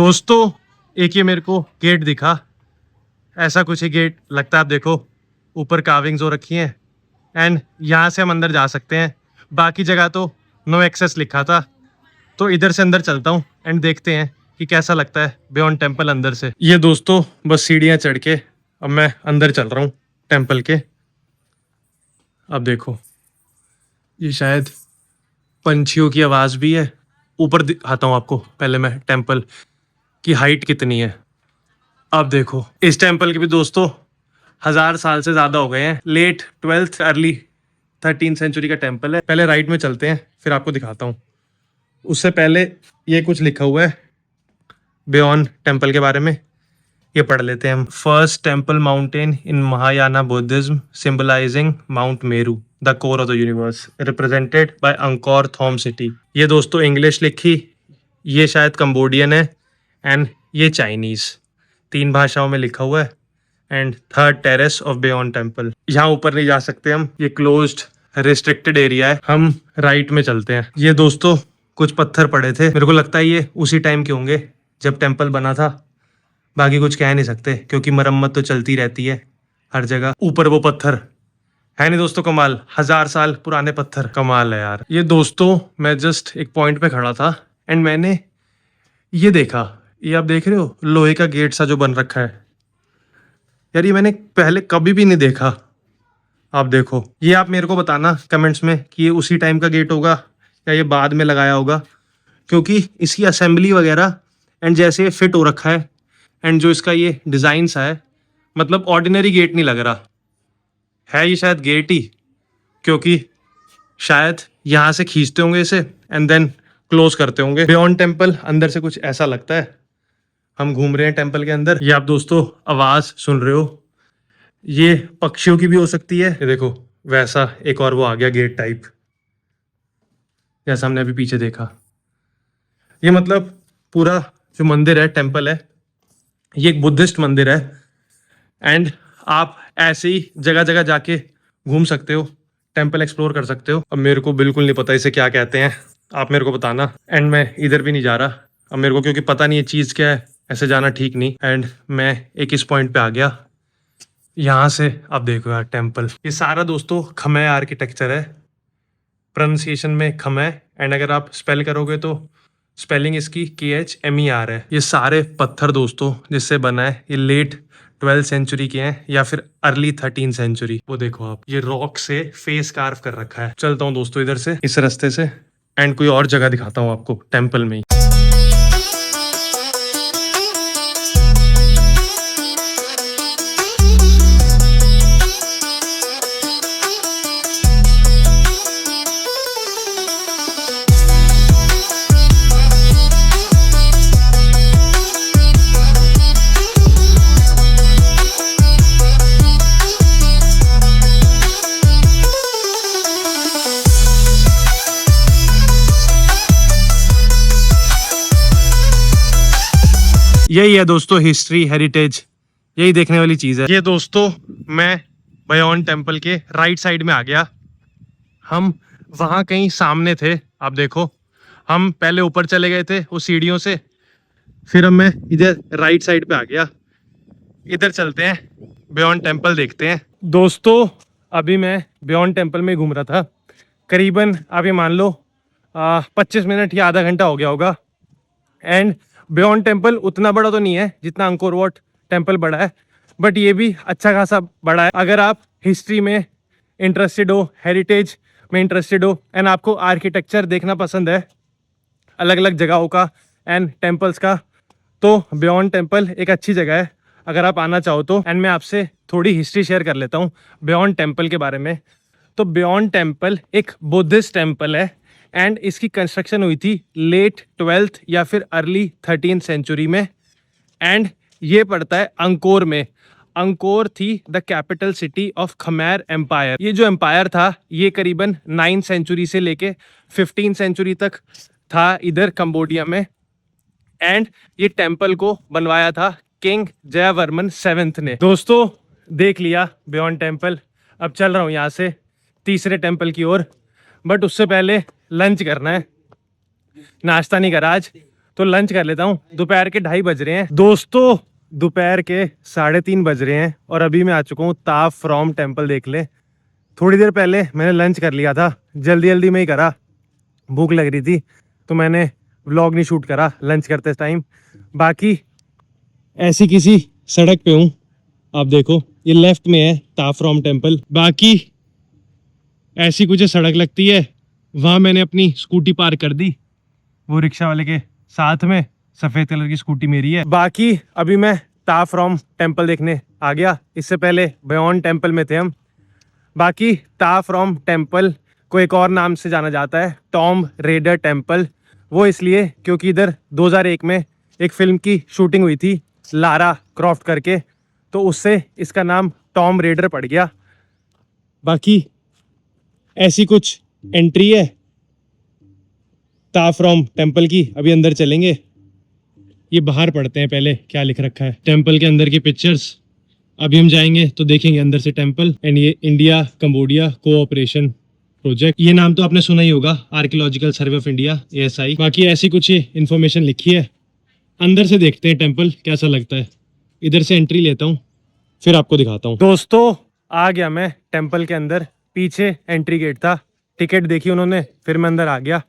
A: दोस्तों एक ये मेरे को गेट दिखा, ऐसा कुछ ही गेट लगता है। आप देखो ऊपर कार्विंग्स हो रखी हैं एंड यहाँ से हम अंदर जा सकते हैं। बाकी जगह तो नो एक्सेस लिखा था, तो इधर से अंदर चलता हूँ एंड देखते हैं कि कैसा लगता है बियॉन्ड टेम्पल अंदर से। ये दोस्तों बस सीढ़ियाँ चढ़ के अब मैं अंदर चल रहा हूँ टेम्पल के। अब देखो ये शायद पंछियों की आवाज़ भी है। ऊपर दिखाता हूँ आपको पहले मैं टेम्पल की हाइट कितनी है। अब देखो इस टेम्पल के भी दोस्तों 1000 साल से ज़्यादा हो गए हैं। Late 12th early 13th century का टेम्पल है। पहले राइट में चलते हैं फिर आपको दिखाता हूँ। उससे पहले ये कुछ लिखा हुआ है बियॉन्ड टेम्पल के बारे में, ये पढ़ लेते हैं हम। First temple mountain in Mahayana Buddhism symbolizing mount Meru the core of the universe represented by Angkor Thom city. ये दोस्तों इंग्लिश लिखी, ये शायद कंबोडियन है एंड ये चाइनीज़, 3 भाषाओं में लिखा हुआ है। And third terrace of beyond temple. यहाँ ऊपर नहीं जा सकते हम, ये क्लोज्ड रिस्ट्रिक्टेड एरिया है। हम राइट में चलते हैं। ये दोस्तों कुछ पत्थर पड़े थे, मेरे को लगता है ये उसी टाइम के होंगे जब टेम्पल बना था। बाकी कुछ कह नहीं सकते क्योंकि मरम्मत तो चलती रहती है हर जगह। ऊपर वो पत्थर है नहीं दोस्तों, कमाल, 1000 साल पुराने पत्थर, कमाल है यार। ये दोस्तों मैं जस्ट एक पॉइंट पे खड़ा था एंड मैंने ये देखा, ये आप देख रहे हो लोहे का गेट सा जो बन रखा है यार, ये मैंने पहले कभी भी नहीं देखा। आप देखो, ये आप मेरे को बताना कमेंट्स में कि ये उसी टाइम का गेट होगा या ये बाद में लगाया होगा, क्योंकि इसकी असेंबली वगैरह एंड जैसे फिट हो रखा है एंड जो इसका ये डिज़ाइन सा है, मतलब ऑर्डिनरी गेट नहीं लग रहा है। ये शायद गेट ही, क्योंकि शायद यहाँ से खींचते होंगे इसे एंड देन क्लोज करते होंगे। बियॉन्ड टेम्पल अंदर से कुछ ऐसा लगता है। हम घूम रहे हैं टेम्पल के अंदर। ये आप दोस्तों आवाज़ सुन रहे हो, ये पक्षियों की भी हो सकती है। ये देखो वैसा एक और वो आ गया गेट टाइप, जैसा हमने अभी पीछे देखा। ये मतलब पूरा जो मंदिर है, टेम्पल है, ये एक बुद्धिस्ट मंदिर है एंड आप ऐसे ही जगह जगह जाके घूम सकते हो, टेम्पल एक्सप्लोर कर सकते हो। अब मेरे को बिल्कुल नहीं पता इसे क्या कहते हैं, आप मेरे को बताना। एंड मैं इधर भी नहीं जा रहा अब मेरे को, क्योंकि पता नहीं ये चीज़ क्या है, ऐसे जाना ठीक नहीं। एंड मैं एक इस पॉइंट पे आ गया। यहाँ से आप देखो यार टेम्पल, ये सारा दोस्तों खमै आर्किटेक्चर है, प्रोनाउंसिएशन में खमै, एंड अगर आप स्पेल करोगे तो स्पेलिंग इसकी KHMER है। ये सारे पत्थर दोस्तों जिससे बना है, ये लेट 12th सेंचुरी के हैं या फिर अर्ली 13th सेंचुरी। वो देखो आप, ये रॉक से फेस कार्व कर रखा है। चलता हूँ दोस्तों इधर से, इस रास्ते से, एंड कोई और जगह दिखाता हूँ आपको टेम्पल में ही। यही है दोस्तों हिस्ट्री, हेरिटेज, यही देखने वाली चीज़ है। ये दोस्तों मैं बियॉन्ड टेम्पल के राइट साइड में आ गया। हम वहाँ कहीं सामने थे, आप देखो, हम पहले ऊपर चले गए थे उस सीढ़ियों से, फिर अब मैं इधर राइट साइड पे आ गया। इधर चलते हैं, बियॉन्ड टेम्पल देखते हैं। दोस्तों अभी मैं बियॉन्ड टेम्पल में घूम रहा था, करीबन आप ये मान लो 25 मिनट या आधा घंटा हो गया होगा। एंड बियॉन्ड टेम्पल उतना बड़ा तो नहीं है जितना अंकोर वाट टेम्पल बड़ा है, बट ये भी अच्छा खासा बड़ा है। अगर आप हिस्ट्री में इंटरेस्टेड हो, हेरिटेज में इंटरेस्टेड हो, एंड आपको आर्किटेक्चर देखना पसंद है अलग अलग जगहों का एंड टेम्पल्स का, तो बियॉन्ड टेम्पल एक अच्छी जगह है अगर आप आना चाहो तो। एंड मैं आपसे थोड़ी हिस्ट्री शेयर कर लेता हूँ बियॉन्ड टेम्पल के बारे में। तो बियॉन्ड टेम्पल एक बुद्धिस्ट टेम्पल है एंड इसकी कंस्ट्रक्शन हुई थी लेट 12th या फिर अर्ली 13th सेंचुरी में। एंड ये पड़ता है अंकोर में। अंकोर थी the capital city of Khmer empire. ये जो एम्पायर था ये करीबन 9th सेंचुरी से लेके 15th सेंचुरी तक था इधर कंबोडिया में। एंड ये टेम्पल को बनवाया था किंग जयवर्मन 7th ने। दोस्तों देख लिया बियॉन्ड टेम्पल, अब चल रहा हूँ यहाँ से तीसरे टेम्पल की ओर, बट उससे पहले लंच करना है, नाश्ता नहीं करा आज, तो लंच कर लेता हूँ। दोपहर के 2:30 बज रहे हैं दोस्तों, दोपहर के 3:30 बज रहे हैं और अभी मैं आ चुका हूँ ताफ फ्रॉम टेम्पल। देख ले, थोड़ी देर पहले मैंने लंच कर लिया था, जल्दी जल्दी में ही करा, भूख लग रही थी तो मैंने व्लॉग नहीं शूट करा लंच करते टाइम। बाकी ऐसी किसी सड़क पे हूँ, आप देखो ये लेफ्ट में है ताफ फ्रॉम टेम्पल। बाकी ऐसी कुछ सड़क लगती है, वहाँ मैंने अपनी स्कूटी पार्क कर दी, वो रिक्शा वाले के साथ में, सफ़ेद कलर की स्कूटी मेरी है। बाकी अभी मैं ताफ फ्रॉम टेम्पल देखने आ गया, इससे पहले बियॉन्ड टेम्पल में थे हम। बाकी ताफ फ्रॉम टेम्पल को एक और नाम से जाना जाता है, टॉम रेडर टेम्पल। वो इसलिए क्योंकि इधर 2001 में एक फिल्म की शूटिंग हुई थी लारा क्रॉफ्ट करके, तो उससे इसका नाम टॉम रेडर पड़ गया। बाकी ऐसी कुछ एंट्री है ताफ फ्रॉम टेम्पल की, अभी अंदर चलेंगे। ये बाहर पढ़ते हैं पहले क्या लिख रखा है, टेम्पल के अंदर की पिक्चर्स। अभी हम जाएंगे तो देखेंगे अंदर से टेम्पल। एंड ये इंडिया कंबोडिया कोऑपरेशन प्रोजेक्ट, ये नाम तो आपने सुना ही होगा, archaeological survey of India ASI। बाकी ऐसी कुछ इन्फॉर्मेशन लिखी है, अंदर से देखते हैं टेम्पल कैसा लगता है। इधर से एंट्री लेता हूँ फिर आपको दिखाता हूँ। दोस्तों आ गया मैं टेम्पल के अंदर, पीछे एंट्री गेट था, टिकट देखी उन्होंने, फिर मैं अंदर आ गया।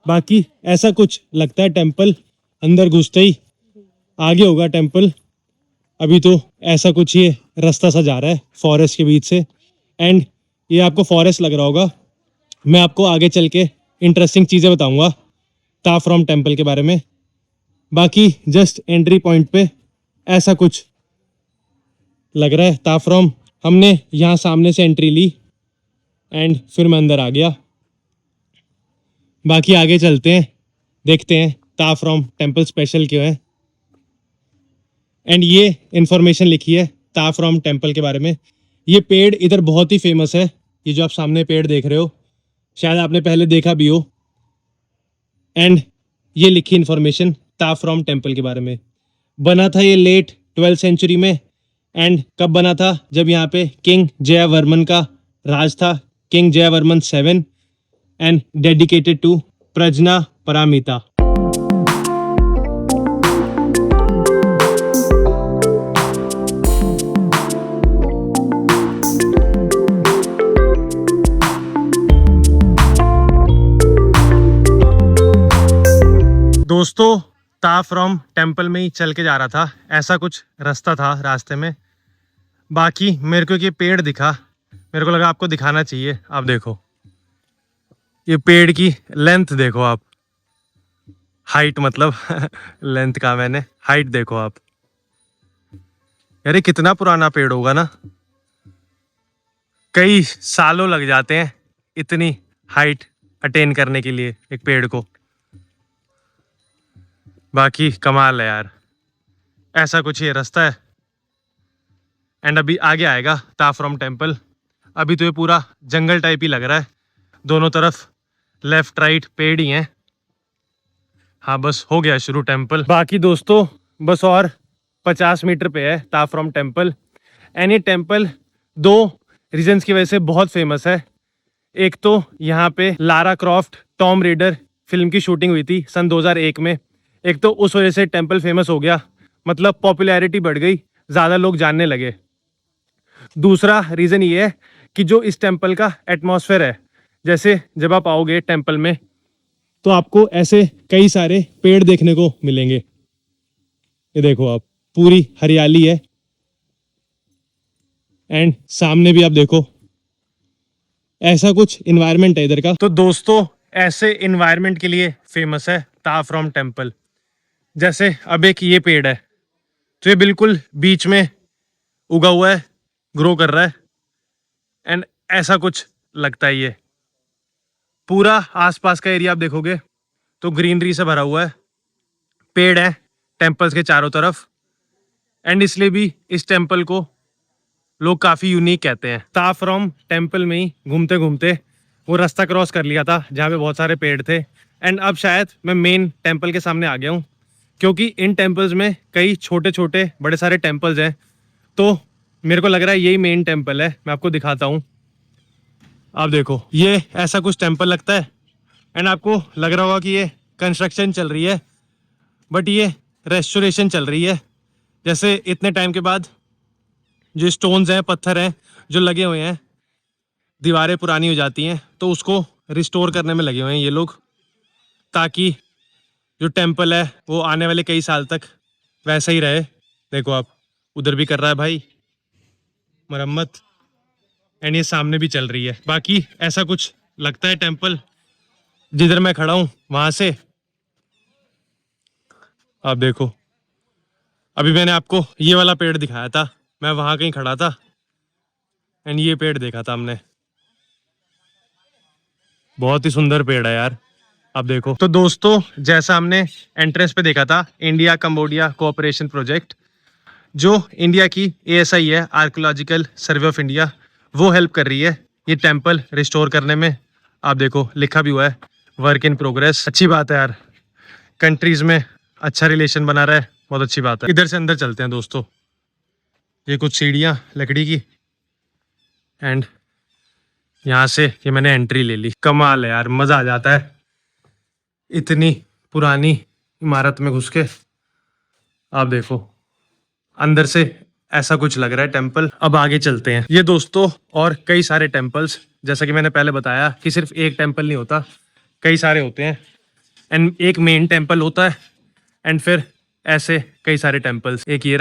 A: बाकी ऐसा कुछ लगता है टेम्पल, अंदर घुसते ही आगे होगा टेम्पल। अभी तो ऐसा कुछ ये रास्ता सा जा रहा है फॉरेस्ट के बीच से, एंड ये आपको फॉरेस्ट लग रहा होगा। मैं आपको आगे चल के इंटरेस्टिंग चीज़ें बताऊंगा ताफ फ्रॉम टेम्पल के बारे में। बाकी जस्ट एंट्री पॉइंट पे ऐसा कुछ लग रहा है ताफ फ्रॉम। हमने यहाँ सामने से एंट्री ली एंड फिर मैं अंदर आ गया। बाकी आगे चलते हैं, देखते हैं ताफ फ्रॉम टेम्पल स्पेशल क्यों है। एंड ये इंफॉर्मेशन लिखी है ताफ फ्रॉम टेम्पल के बारे में। ये पेड़ इधर बहुत ही फेमस है, ये जो आप सामने पेड़ देख रहे हो, शायद आपने पहले देखा भी हो। एंड ये लिखी इंफॉर्मेशन ताफ फ्रॉम टेम्पल के बारे में। बना था ये लेट 12th सेंचुरी में। एंड कब बना था? जब यहाँ पे किंग जयवर्मन का राज था, king Jayavarman 7, and dedicated to Prajna Paramita. दोस्तों ताफ फ्रॉम टेम्पल में ही चल के जा रहा था, ऐसा कुछ रास्ता था रास्ते में। बाकी मेरे को ये पेड़ दिखा, मेरे को लगा आपको दिखाना चाहिए। आप देखो ये पेड़ की लेंथ देखो आप, हाइट मतलब लेंथ का मैंने हाइट देखो आप। यार ये कितना पुराना पेड़ होगा ना, कई सालों लग जाते हैं इतनी हाइट अटेन करने के लिए एक पेड़ को। बाकी कमाल है यार, ऐसा कुछ ये रास्ता है। एंड अभी आगे आएगा ताफ फ्रॉम टेम्पल। अभी तो ये पूरा जंगल टाइप ही लग रहा है, दोनों तरफ लेफ्ट राइट पेड़ ही हैं। हाँ बस हो गया शुरू टेम्पल। बाकी दोस्तों बस और 50 मीटर पे है ताफ फ्रॉम टेम्पल। एंड ये टेम्पल 2 रीजन्स की वजह से बहुत फेमस है। एक तो यहाँ पे Lara Croft Tomb Raider film की शूटिंग हुई थी सन 2001 में, एक तो उस वजह से टेम्पल फेमस हो गया, मतलब पॉपुलैरिटी बढ़ गई, ज़्यादा लोग जानने लगे। दूसरा रीज़न ये है कि जो इस टेम्पल का एटमॉस्फेयर है, जैसे जब आप आओगे टेम्पल में तो आपको ऐसे कई सारे पेड़ देखने को मिलेंगे। ये देखो आप, पूरी हरियाली है। एंड सामने भी आप देखो, ऐसा कुछ इन्वायरमेंट है इधर का। तो दोस्तों ऐसे इन्वायरमेंट के लिए फेमस है ताफ फ्रॉम टेम्पल। जैसे अब एक ये पेड़ है तो ये बिल्कुल बीच में उगा हुआ है, ग्रो कर रहा है। एंड ऐसा कुछ लगता है ये पूरा आसपास का एरिया आप देखोगे तो ग्रीनरी से भरा हुआ है, पेड़ है टेम्पल्स के चारों तरफ। एंड इसलिए भी इस टेम्पल को लोग काफ़ी यूनिक कहते हैं। ताफ फ्रॉम टेम्पल में ही घूमते घूमते वो रास्ता क्रॉस कर लिया था जहाँ पे बहुत सारे पेड़ थे। एंड अब शायद मैं मेन टेम्पल के सामने आ गया हूँ, क्योंकि इन टेम्पल्स में कई छोटे छोटे बड़े सारे टेम्पल्स हैं। तो मेरे को लग रहा है यही मेन टेम्पल है। मैं आपको दिखाता हूँ, आप देखो ये ऐसा कुछ टेम्पल लगता है। एंड आपको लग रहा होगा कि ये कंस्ट्रक्शन चल रही है, बट ये रेस्टोरेशन चल रही है। जैसे इतने टाइम के बाद जो स्टोन्स हैं, पत्थर हैं जो लगे हुए हैं, दीवारें पुरानी हो जाती हैं तो उसको रिस्टोर करने में लगे हुए हैं ये लोग, ताकि जो टेम्पल है वो आने वाले कई साल तक वैसा ही रहे। देखो आप, उधर भी कर रहा है भाई मरम्मत, एंड ये सामने भी चल रही है। बाकी ऐसा कुछ लगता है टेम्पल जिधर मैं खड़ा हूं वहां से। आप देखो, अभी मैंने आपको ये वाला पेड़ दिखाया था, मैं वहां कहीं खड़ा था एंड ये पेड़ देखा था हमने। बहुत ही सुंदर पेड़ है यार, आप देखो। तो दोस्तों, जैसा हमने एंट्रेंस पे देखा था, इंडिया कंबोडिया कोऑपरेशन प्रोजेक्ट, जो इंडिया की ASI है, आर्कियोलॉजिकल सर्वे ऑफ इंडिया, वो हेल्प कर रही है ये टेम्पल रिस्टोर करने में। आप देखो, लिखा भी हुआ है वर्क इन प्रोग्रेस। अच्छी बात है यार, कंट्रीज में अच्छा रिलेशन बना रहा है, बहुत अच्छी बात है। इधर से अंदर चलते हैं दोस्तों। ये कुछ सीढ़ियाँ लकड़ी की, एंड यहाँ से ये मैंने एंट्री ले ली। कमाल है यार, मज़ा आ जाता है इतनी पुरानी इमारत में घुस के। आप देखो, अंदर से ऐसा कुछ लग रहा है टेम्पल। अब आगे चलते हैं। ये दोस्तों और कई सारे टेम्पल्स, जैसा कि मैंने पहले बताया कि सिर्फ एक टेम्पल नहीं होता, कई सारे होते हैं। एंड एक मेन टेम्पल होता है, एंड फिर ऐसे कई सारे टेम्पल्स। एक ये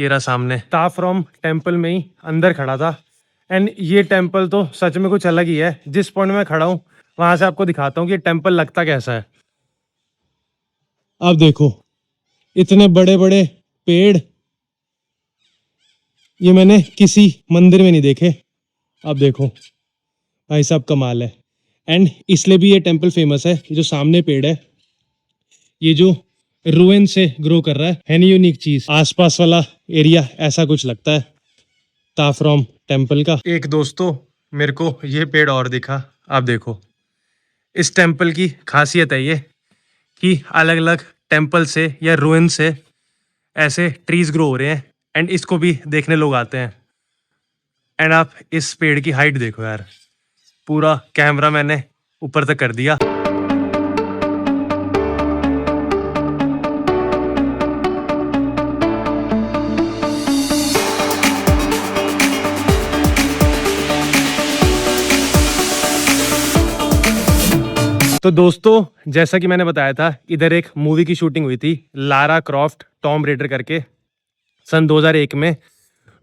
A: रहा सामने। ताफ्रॉम टेम्पल में ही अंदर खड़ा था, एंड ये टेम्पल तो सच में कुछ अलग ही है। जिस पॉइंट में खड़ा हूँ वहां से आपको दिखाता हूँ कि टेम्पल लगता कैसा है।
B: आप देखो, इतने बड़े बड़े पेड़ ये मैंने किसी मंदिर में नहीं देखे। आप देखो भाई साहब, कमाल है। एंड इसलिए भी ये टेम्पल फेमस है। ये जो सामने पेड़ है, ये जो रुइन से ग्रो कर रहा है नहीं यूनिक चीज। आसपास वाला एरिया ऐसा कुछ लगता है ताफ्रॉम टेम्पल का।
A: एक दोस्तों, मेरे को ये पेड़ और दिखा। आप देखो, इस टेम्पल की खासियत है ये कि अलग अलग टेम्पल से या रुइन से ऐसे ट्रीज ग्रो हो रहे हैं, एंड इसको भी देखने लोग आते हैं। एंड आप इस पेड़ की हाइट देखो यार, पूरा कैमरा मैंने ऊपर तक कर दिया। तो दोस्तों, जैसा कि मैंने बताया था, इधर एक मूवी की शूटिंग हुई थी, लारा क्रॉफ्ट टॉम रेडर करके, सन 2001 में।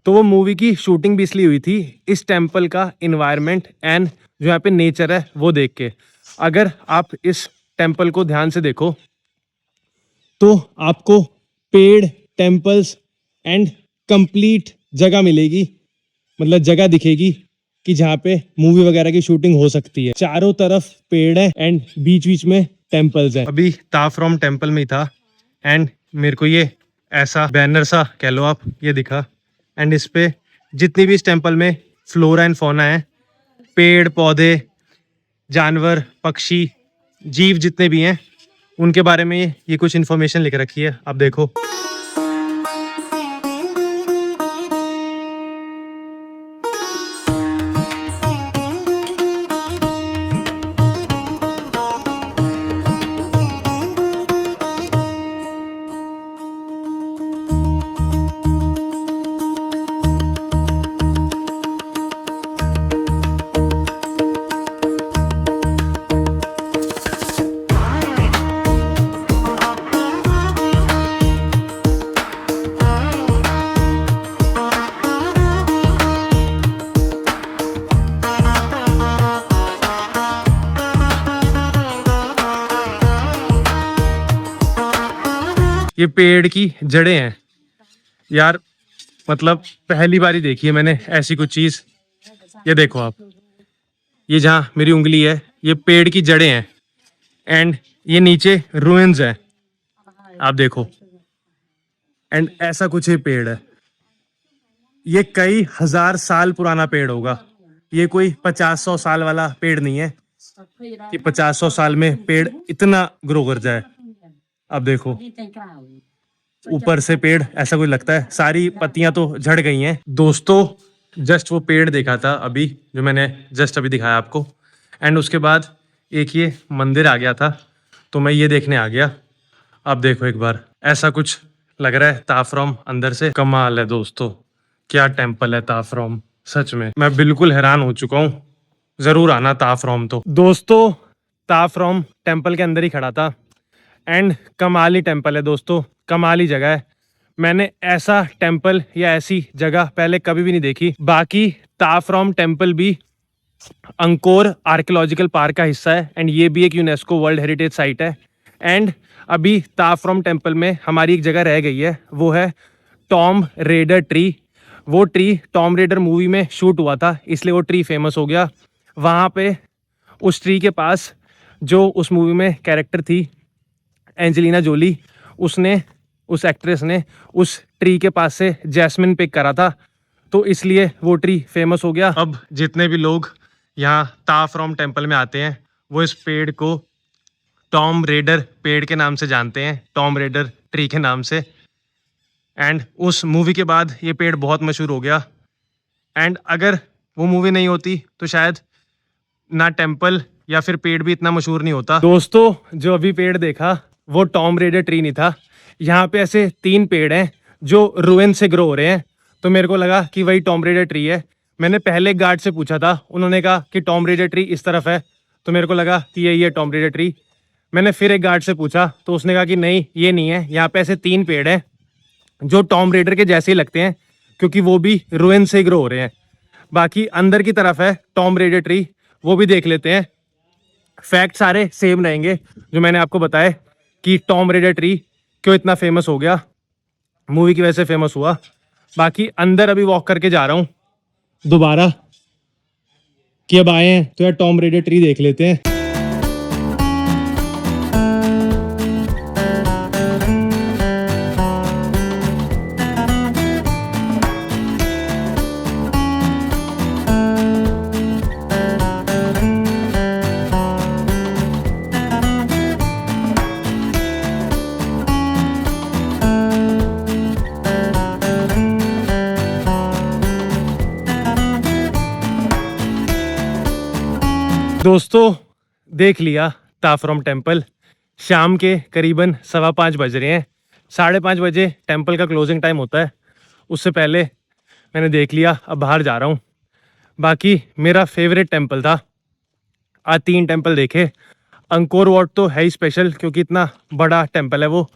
A: तो वो मूवी की शूटिंग भी इसलिए हुई थी इस टेम्पल का इन्वायरमेंट एंड जो यहाँ पे नेचर है वो देख के। अगर आप इस टेम्पल को ध्यान से देखो
B: तो आपको पेड़, टेम्पल्स एंड कंप्लीट जगह मिलेगी, मतलब जगह दिखेगी कि जहाँ पे मूवी वगैरह की शूटिंग हो सकती है। चारों तरफ पेड़ है एंड बीच बीच में टेम्पल्स हैं।
A: अभी ताफ्रॉम टेम्पल में ही था, एंड मेरे को ये ऐसा बैनर सा कह लो आप, ये दिखा। एंड इस पे जितनी भी इस टेम्पल में फ्लोरा एंड फौना है, पेड़ पौधे, जानवर, पक्षी, जीव जितने भी हैं, उनके बारे में ये कुछ इन्फॉर्मेशन लिख रखी है। आप देखो, ये पेड़ की जड़ें हैं यार, मतलब पहली बार ही देखी है मैंने ऐसी कुछ चीज। ये देखो आप, ये जहाँ मेरी उंगली है, ये पेड़ की जड़ें हैं, एंड ये नीचे रुइंस है। आप देखो, एंड ऐसा कुछ ये पेड़ है। ये कई हजार साल पुराना पेड़ होगा, ये कोई 50-100 साल वाला पेड़ नहीं है कि 50-100 साल में पेड़ इतना ग्रो कर जाए। अब देखो, ऊपर से पेड़ ऐसा कुछ लगता है, सारी पत्तियां तो झड़ गई हैं। दोस्तों, जस्ट वो पेड़ देखा था अभी, जो मैंने जस्ट अभी दिखाया आपको, एंड उसके बाद एक ये मंदिर आ गया था। तो मैं ये देखने आ गया। अब देखो एक बार, ऐसा कुछ लग रहा है ताफरॉम अंदर से। कमाल है दोस्तों, क्या टेम्पल है ताफरॉम, सच में मैं बिल्कुल हैरान हो चुका हूँ। जरूर आना ताफरॉम। तो दोस्तों ताफरॉम टेम्पल के अंदर ही खड़ा था एंड कमाली टेम्पल है दोस्तों, कमाली जगह है। मैंने ऐसा टेम्पल या ऐसी जगह पहले कभी भी नहीं देखी। बाकी ताफरॉम टेम्पल भी अंकोर आर्कियोलॉजिकल पार्क का हिस्सा है एंड ये भी एक यूनेस्को वर्ल्ड हेरिटेज साइट है। एंड अभी ताफरॉम टेम्पल में हमारी एक जगह रह गई है, वो है टॉम रेडर ट्री। वो ट्री टॉम रेडर मूवी में शूट हुआ था, इसलिए वो ट्री फेमस हो गया। वहाँ पे उस ट्री के पास जो उस मूवी में कैरेक्टर थी एंजेलिना जोली, उसने, उस एक्ट्रेस ने उस ट्री के पास से जैस्मिन पिक करा था, तो इसलिए वो ट्री फेमस हो गया। अब जितने भी लोग यहाँ ताफरॉम टेम्पल में आते हैं वो इस पेड़ को टॉम रेडर पेड़ के नाम से जानते हैं, टॉम रेडर ट्री के नाम से। एंड उस मूवी के बाद ये पेड़ बहुत मशहूर हो गया। एंड अगर वो मूवी नहीं होती तो शायद ना टेम्पल या फिर पेड़ भी इतना मशहूर नहीं होता। दोस्तों जो अभी पेड़ देखा वो टॉम रेडर ट्री नहीं था। यहाँ पे ऐसे 3 पेड़ हैं जो रुइन से ग्रो हो रहे हैं, तो मेरे को लगा कि वही टॉम रेडर ट्री है। मैंने पहले गार्ड से पूछा था, उन्होंने कहा कि टॉम रेडर ट्री इस तरफ है, तो मेरे को लगा कि यही है टॉम रेडर ट्री। मैंने फिर एक गार्ड से पूछा तो उसने कहा कि नहीं ये नहीं है, यहाँ पे ऐसे 3 पेड़ हैं जो टॉम रेडर के जैसे ही लगते हैं क्योंकि वो भी रुइन से ग्रो हो रहे हैं। बाकी अंदर की तरफ है टॉम रेडर ट्री, वो भी देख लेते हैं। फैक्ट सारे सेम रहेंगे जो मैंने आपको बताया कि टॉम रेडर ट्री क्यों इतना फेमस हो गया, मूवी की वजह से फेमस हुआ। बाकी अंदर अभी वॉक करके जा रहा हूँ दोबारा कि अब आए हैं तो यार टॉम रेडर ट्री देख लेते हैं। दोस्तों देख लिया ताफरॉम टेम्पल। शाम के करीबन 5:15 बज रहे हैं। 5:30 बजे टेम्पल का क्लोजिंग टाइम होता है, उससे पहले मैंने देख लिया। अब बाहर जा रहा हूँ। बाकी मेरा फेवरेट टेम्पल था। आज 3 टेम्पल देखे। अंकोर वाट तो है ही स्पेशल क्योंकि इतना बड़ा टेम्पल है वो।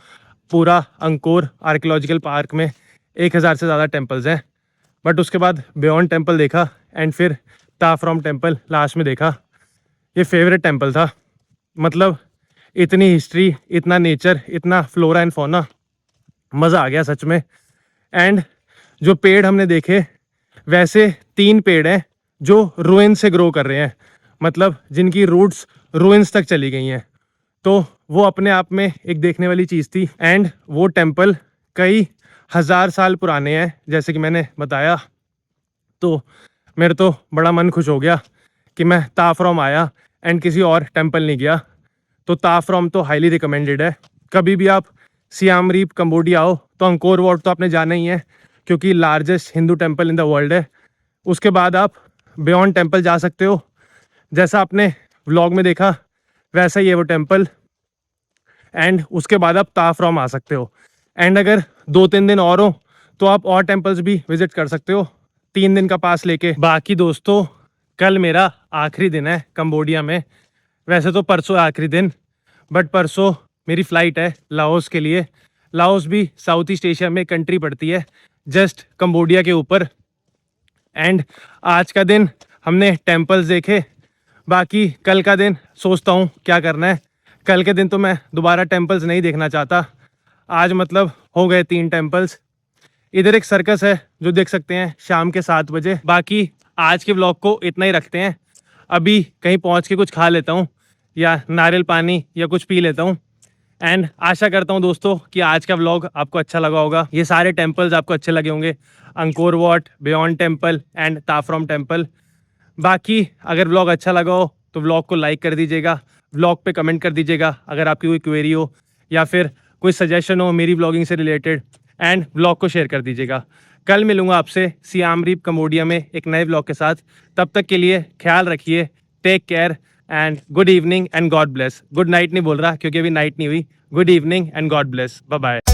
A: पूरा अंकोर आर्कियोलॉजिकल पार्क में 1000 से ज़्यादा टेम्पल्स हैं। बट उसके बाद बियॉन्ड टेम्पल देखा एंड फिर ताफरॉम टेम्पल लास्ट में देखा। ये फेवरेट टेम्पल था। मतलब इतनी हिस्ट्री, इतना नेचर, इतना फ्लोरा एंड फौना, मज़ा आ गया सच में। एंड जो पेड़ हमने देखे वैसे 3 पेड़ हैं जो रुइन से ग्रो कर रहे हैं, मतलब जिनकी रूट्स रुइन्स तक चली गई हैं। तो वो अपने आप में एक देखने वाली चीज़ थी। एंड वो टेम्पल कई 1000 साल पुराने हैं जैसे कि मैंने बताया। तो मेरे तो बड़ा मन खुश हो गया कि मैं ताफरॉम आया एंड किसी और टेम्पल नहीं गया। तो ताफरॉम तो हाईली रिकमेंडेड है। कभी भी आप सियाम रीप कंबोडिया आओ तो अंकोर वाट तो आपने जाना ही है क्योंकि largest Hindu temple in the world है। उसके बाद आप बियॉन्ड टेम्पल जा सकते हो, जैसा आपने व्लॉग में देखा वैसा ही है वो टेम्पल। एंड उसके बाद आप ताफरॉम आ सकते हो। एंड अगर 2-3 दिन और हो तो आप और टेम्पल्स भी विजिट कर सकते हो 3 दिन का पास लेके। बाकी दोस्तों कल मेरा आखिरी दिन है कंबोडिया में। वैसे तो परसों आखिरी दिन, बट परसों मेरी फ़्लाइट है लाओस के लिए। लाओस भी साउथ ईस्ट एशिया में कंट्री पड़ती है, जस्ट कंबोडिया के ऊपर। एंड आज का दिन हमने टेम्पल्स देखे। बाकी कल का दिन सोचता हूँ क्या करना है। कल के दिन तो मैं दोबारा टेम्पल्स नहीं देखना चाहता। आज मतलब हो गए 3 टेम्पल्स। इधर एक सर्कस है जो देख सकते हैं शाम के 7 बजे। बाकी आज के व्लॉग को इतना ही रखते हैं। अभी कहीं पहुंच के कुछ खा लेता हूं या नारियल पानी या कुछ पी लेता हूं। एंड आशा करता हूं दोस्तों कि आज का व्लॉग आपको अच्छा लगा होगा। ये सारे टेम्पल्स आपको अच्छे लगे होंगे, Angkor Wat, Bayon temple and Ta Prohm temple. बाकी अगर व्लॉग अच्छा लगा हो तो व्लॉग को लाइक कर दीजिएगा, व्लॉग पे कमेंट कर दीजिएगा अगर आपकी कोई क्वेरी हो या फिर कोई सजेशन हो मेरी व्लॉगिंग से रिलेटेड, एंड व्लॉग को शेयर कर दीजिएगा। कल मिलूंगा आपसे सियाम रीप कंबोडिया में एक नए व्लॉग के साथ। तब तक के लिए ख्याल रखिए, take care and good evening and God bless. Good night नहीं बोल रहा क्योंकि अभी नाइट नहीं हुई। Good evening and God bless. Bye bye.